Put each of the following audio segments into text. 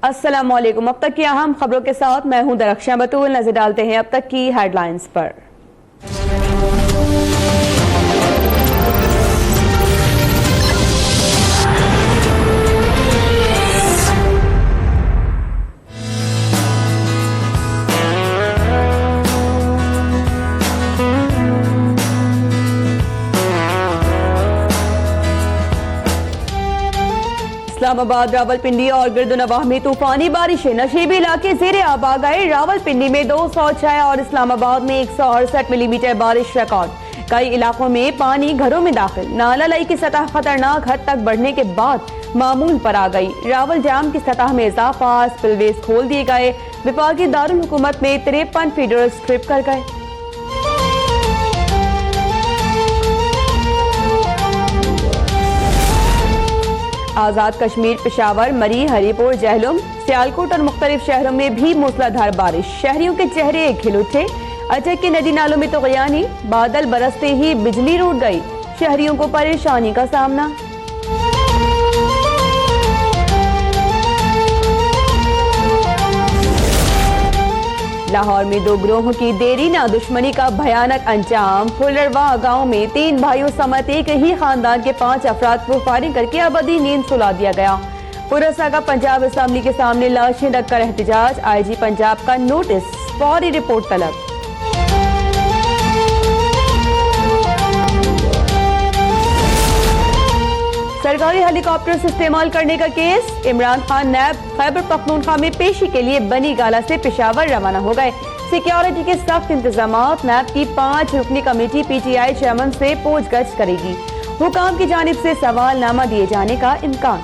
अस्सलामुअलैकुम। अब तक की अहम खबरों के साथ मैं हूं दरख्शां बतूल। नजर डालते हैं अब तक की हेडलाइंस पर। इस्लामाबाद, रावलपिंडी और गिरदुनवाह में तूफानी बारिशें, नशीबी इलाके ज़ेरे आब आ गए। रावलपिंडी में 206 और इस्लामाबाद में 168 मिलीमीटर बारिश रिकॉर्ड। कई इलाकों में पानी घरों में दाखिल। नाला लई की सतह खतरनाक हद तक बढ़ने के बाद मामूल पर आ गई। रावल डैम की सतह में इजाफा, स्पिलवेज खोल दिए गए। विफाकी दारुल हुकूमत में 53 फीडर स्ट्रिप कर गए। आजाद कश्मीर, पेशावर, मरी, हरीपुर, जहलुम, सियालकोट और मुख्तलिफ शहरों में भी मूसलाधार बारिश। शहरियों के चेहरे खिल उठे। अटक के नदी नालों में तुग़यानी, बादल बरसते ही बिजली रूठ गई। शहरियों को परेशानी का सामना। लाहौर में दो गिरोहों की देरी ना दुश्मनी का भयानक अंजाम। फुलरवा गांव में 3 भाइयों समेत एक ही खानदान के 5 अफराद को फायरिंग करके अबदी नींद सुला दिया गया। पुरसा का पंजाब असेंबली के सामने लाशें रखकर एहतजाज। IG पंजाब का नोटिस, फौरी रिपोर्ट तलब। सरकारी हेलीकॉप्टर से इस्तेमाल करने का केस। इमरान खान नैब खैबर पख्तूनख्वा में पेशी के लिए बनी गाला से पेशावर रवाना हो गए। सिक्योरिटी के सख्त इंतजामात। नैब की 5 रुकनी कमेटी PTI चेयरमैन से पूछगछ करेगी। हुकाम की जानिब से सवालनामा दिए जाने का इम्कान।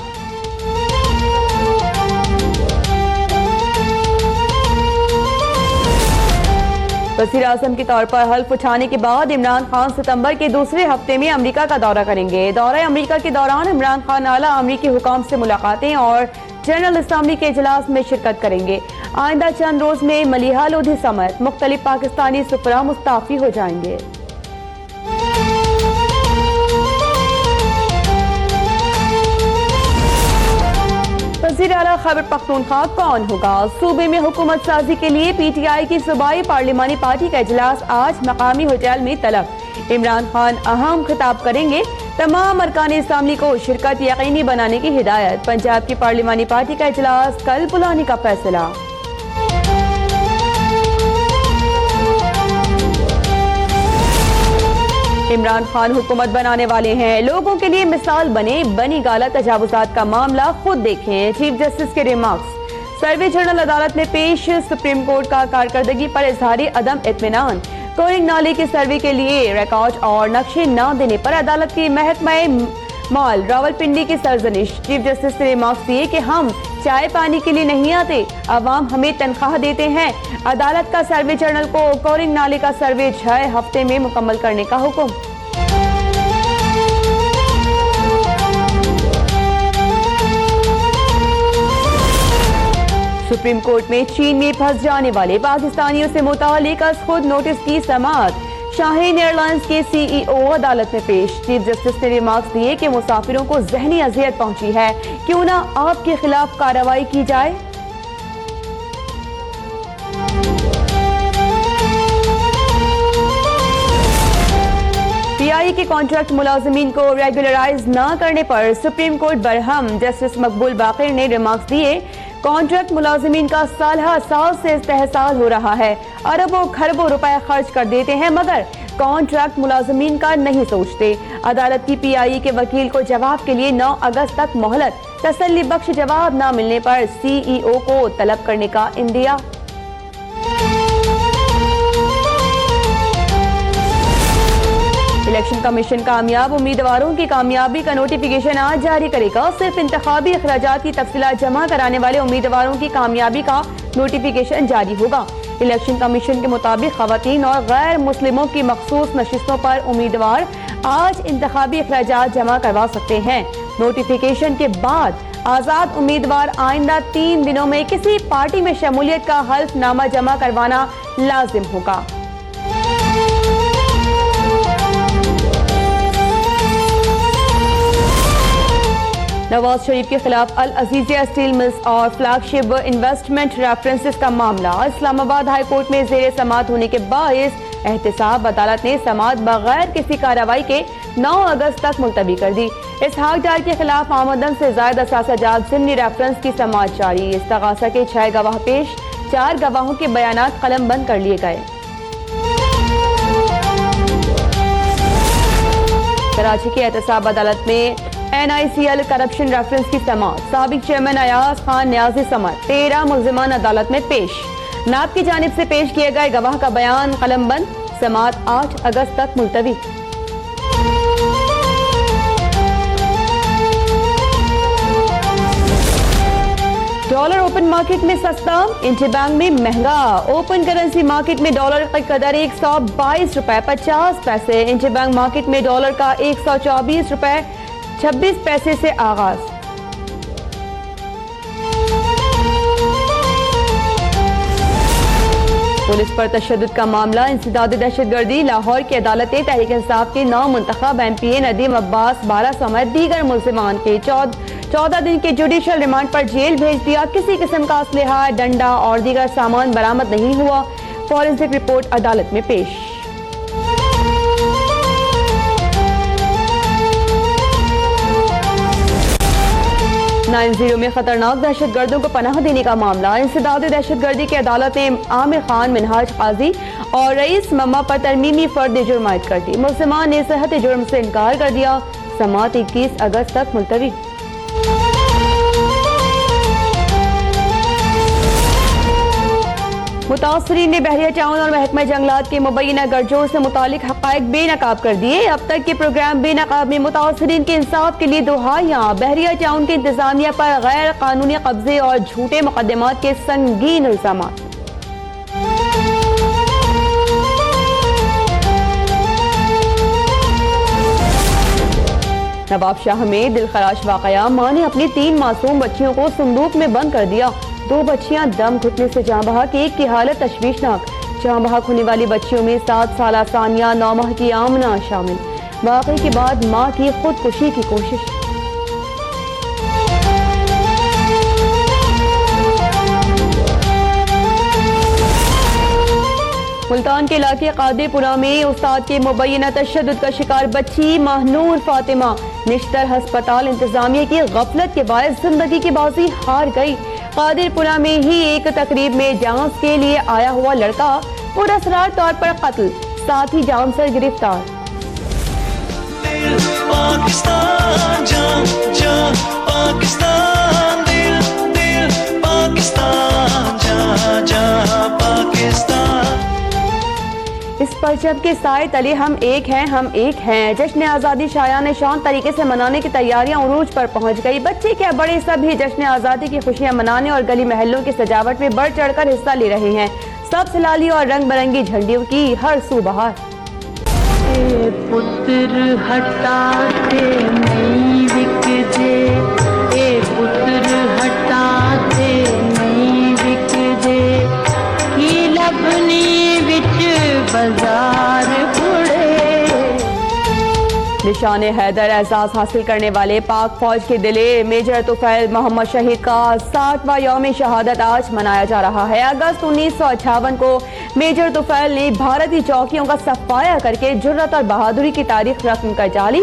वज़ीर आज़म के तौर पर हल्फ उठाने के बाद इमरान खान सितंबर के दूसरे हफ्ते में अमेरिका का दौरा करेंगे। दौरा अमेरिका के दौरान इमरान खान आला अमेरिकी हुकाम से मुलाकातें और जनरल असेंबली के इजलास में शिरकत करेंगे। आइंदा चंद रोज में मलिहा लोधी समेत मुख्तलिफ पाकिस्तानी सुफरा मुस्ताफी हो जाएंगे। वज़ीर आला खैबर पख्तूनख्वा कौन होगा? सूबे में हुकूमत साजी के लिए PTI की सूबाई पार्लिमानी पार्टी का इजलास आज मकामी होटल में तलब। इमरान खान अहम खिताब करेंगे। तमाम अरकान असेंबली को शिरकत यकीनी बनाने की हिदायत। पंजाब की पार्लिमानी पार्टी का इजलास कल बुलाने का फैसला। इमरान खान हुकूमत बनाने वाले हैं, लोगों के लिए मिसाल बने। बनी गाला तजावुजात का मामला खुद देखें। चीफ जस्टिस के रिमार्क्स। सर्वे जनरल अदालत में पेश। सुप्रीम कोर्ट का कारकर्दगी पर इजहारी अदम इत्मीनान। कोरिंग नाले के सर्वे के लिए रिकॉर्ड और नक्शे न देने पर अदालत की महकमा माल रावलपिंडी की सरजनिश। चीफ जस्टिस ने रिमार्क्स दिए कि हम चाय पानी के लिए नहीं आते, अवाम हमें तनख्वाह देते हैं। अदालत का सर्वे जनरल को कोरिंग नाले का सर्वे 6 हफ्ते में मुकम्मल करने का हुक्म। सुप्रीम कोर्ट में चीन में फंस जाने वाले पाकिस्तानियों से मुतालिक खुद नोटिस की समाअत। शाहीन एयरलाइंस के CEO अदालत में पेश। चीफ जस्टिस ने रिमार्क्स दिए कि मुसाफिरों को जहनी अजियत पहुंची है, क्यों ना आपके खिलाफ कार्रवाई की जाए। PI के कॉन्ट्रैक्ट मुलाजिमीन को रेगुलराइज न करने पर सुप्रीम कोर्ट बरहम। जस्टिस मकबूल बाकिर ने रिमार्क्स दिए, कॉन्ट्रैक्ट मुलाजिमीन का साल से इस्तेहसाल हो रहा है। अरबों खरबों रुपए खर्च कर देते हैं मगर कॉन्ट्रैक्ट मुलाजिमीन का नहीं सोचते। अदालत की PI के वकील को जवाब के लिए 9 अगस्त तक मोहलत। तसल्ली बख्श जवाब न मिलने पर CEO को तलब करने का इंदिया। इलेक्शन कमीशन कामयाब उम्मीदवारों की कामयाबी का नोटिफिकेशन आज जारी करेगा। सिर्फ इंतखाबी अखराजात की तफसीलात जमा कराने वाले उम्मीदवारों की कामयाबी का नोटिफिकेशन जारी होगा। इलेक्शन कमीशन के मुताबिक खवातीन और गैर मुस्लिमों की मखसूस नशिस्तों पर उम्मीदवार आज इंतखाबी अखराजात जमा करवा सकते हैं। नोटिफिकेशन के बाद आजाद उम्मीदवार आइंदा 3 दिनों में किसी पार्टी में शमूलियत का हल्फनामा जमा करवाना लाजिम होगा। नवाज शरीफ के खिलाफ अल अजीजिया स्टील मिल्स और फ्लैगशिप इन्वेस्टमेंट रेफरेंसेस का मामला इस्लामाबाद हाई कोर्ट में जेर समाअत होने के बायस एहतसाब अदालत ने समाअत बगैर किसी कार्रवाई के 9 अगस्त तक मुलतवी कर दी। इसहाक डार के खिलाफ आमदन से जायद असासा जात ज़िमनी रेफरेंस की समाअत जारी। इस्तगासा के 6 गवाह पेश, 4 गवाहों के बयानात कलम बंद कर लिए गए। कराची के एहतसाब अदालत में NICL करप्शन रेफरेंस की समाअत, साबिक चेयरमैन अयाज खान न्याजी समत 13 मुल्जिमान अदालत में पेश। नाब की जानिब से पेश किए गए गवाह का बयान कलम बंद, समाअत 8 अगस्त तक मुलतवी। डॉलर ओपन मार्केट में सस्ता, इंटरबैंक में महंगा। ओपन करेंसी मार्केट में डॉलर की कदर 122 रुपए 50 पैसे, इंटरबैंक मार्केट में डॉलर का 124 रुपए 26 पैसे से आगाज। पुलिस पर तशद्दुद का मामला, इंसदाद दहशतगर्दी। लाहौर की अदालत ने तहरीक इंसाफ के 9 मुंतखब MP नदीम अब्बास 12 समेत दीगर मुल्जिमान के 14 दिन के जुडिशल रिमांड पर जेल भेज दिया। किसी किस्म का असलहा, डंडा और दीगर सामान बरामद नहीं हुआ। फॉरेंसिक रिपोर्ट अदालत में पेश। नाइन-0 में खतरनाक दहशतगर्दों को पनाह देने का मामला, इंसदाद दहशतगर्दी की अदालत ने आमिर खान, मिनहाज काजी और रईस मम्मा पर तरमीमी फर्द जुर्म आयद कर दी। मुल्जिमान ने सेहत जुर्म से इनकार कर दिया। समाअत 21 अगस्त तक मुलतवी। मुतासरीन ने बहरिया टाउन और महकमा जंगलात के मुबैना गठजोड़ से मुतालिक हक़ाइक़ बेनकाब कर दिए। अब तक के प्रोग्राम बेनकाब में मुतासरीन के इंसाफ के लिए दुहाइयां। बहरिया टाउन के इंतजामिया पर गैर कानूनी कब्जे और झूठे मुकदमात के संगीन इल्जामात। नवाबशाह में दिलखराश वाकया, मां ने अपनी 3 मासूम बच्चियों को संदूक में बंद कर दिया। 2 बच्चियां दम घुटने से जाँ बहक, एक की हालत तशवीशनाक। जाँ बहक होने वाली बच्चियों में 7 साला सानिया, 9 माह की आमना शामिल। वाक़े के बाद मां की खुदकुशी की कोशिश। मुल्तान के इलाके कादिरपुरा में उस्ताद के मुबैना तशद्दुद का शिकार बच्ची महनूर फातिमा निश्तर अस्पताल इंतजामिया की गफलत के बायस जिंदगी की बाजी हार गई। कादिरपुरा में ही एक तकरीब में डांस के लिए आया हुआ लड़का पुरअसरार तौर पर कत्ल, साथ ही डांसर गिरफ्तार। पाकिस्तान जा जा पाकिस्तान, दिल दिल पाकिस्तान जा जा पाकिस्तान। इस परचम के साए तले हम एक हैं। जश्न आज़ादी शायान शान तरीके से मनाने की तैयारियां उरूज पर पहुंच गई। बच्चे क्या बड़े सभी जश्न आज़ादी की खुशियां मनाने और गली महलों की सजावट में बढ़ चढ़कर हिस्सा ले रहे हैं। सब सलाली और रंग बिरंगी झंडियों की हर सू बहार। पुत्र हटाते नहीं बिक जे, पुत्र हटाते नहीं बिक जे, की लभनी विच बाजार बुड़े। निशान हैदर एजाज हासिल करने वाले पाक फौज के दिले मेजर तुफैल मोहम्मद शहीद का 60वां यौम शहादत आज मनाया जा रहा है। अगस्त 1958 को मेजर तुफैल ने भारतीय चौकियों का सफाया करके जुर्रत और बहादुरी की तारीख रकम कर डाली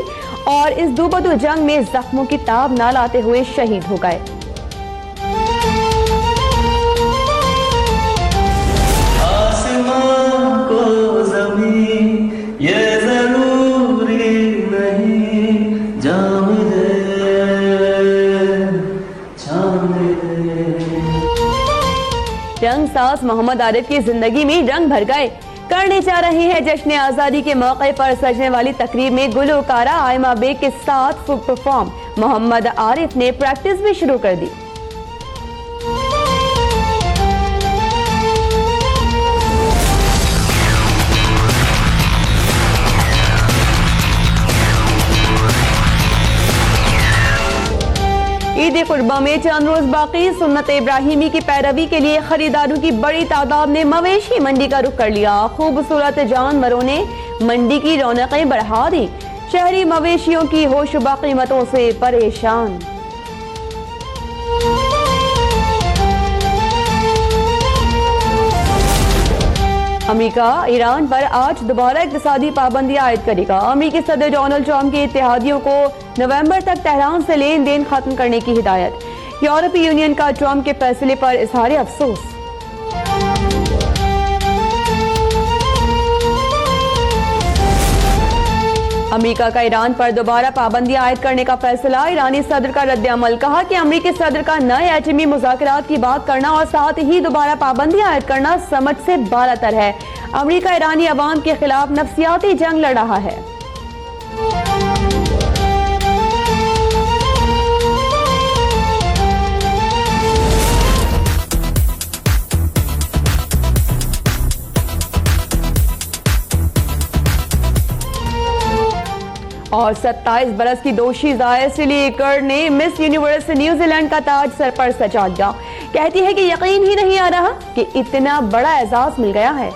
और इस दुबदु जंग में जख्मों की ताब न लाते हुए शहीद हो गए। रंग साज मोहम्मद आरिफ की जिंदगी में रंग भर गए। करने जा रहे हैं जश्न आज़ादी के मौके पर सजने वाली तकरीब में गुलकारा आयमा बेग के साथ परफॉर्म मोहम्मद आरिफ ने प्रैक्टिस भी शुरू कर दी। ईद कुर्बा में चंद रोज बाकी, सुन्नत इब्राहिमी की पैरवी के लिए खरीदारों की बड़ी तादाद ने मवेशी मंडी का रुख कर लिया। खूबसूरत जानवरों ने मंडी की रौनकें बढ़ा दी। शहरी मवेशियों की होशरुबा कीमतों से परेशान। अमेरिका ईरान पर आज दोबारा इक़्तिसादी पाबंदियां आयद करेगा। अमेरिकी सदर डोनाल्ड ट्रंप के इत्तेहादियों को नवंबर तक तेहरान से लेन देन खत्म करने की हिदायत। यूरोपीय यूनियन का ट्रंप के फैसले पर इजहार अफसोस। अमेरिका का ईरान पर दोबारा पाबंदियां आयद करने का फैसला। ईरानी सदर का रद्द-ए-अमल। कहा कि अमेरिकी सदर का नए एटमी मुज़ाकरात की बात करना और साथ ही दोबारा पाबंदियां आयद करना समझ से बालातर है। अमेरिका ईरानी अवाम के खिलाफ नफ्सियाती जंग लड़ रहा है। और 27 बरस की दोषी जाया सिलीकर ने मिस यूनिवर्स न्यूजीलैंड का ताज सर पर सजा दिया। कहती है कि यकीन ही नहीं आ रहा कि इतना बड़ा एजाज मिल गया है।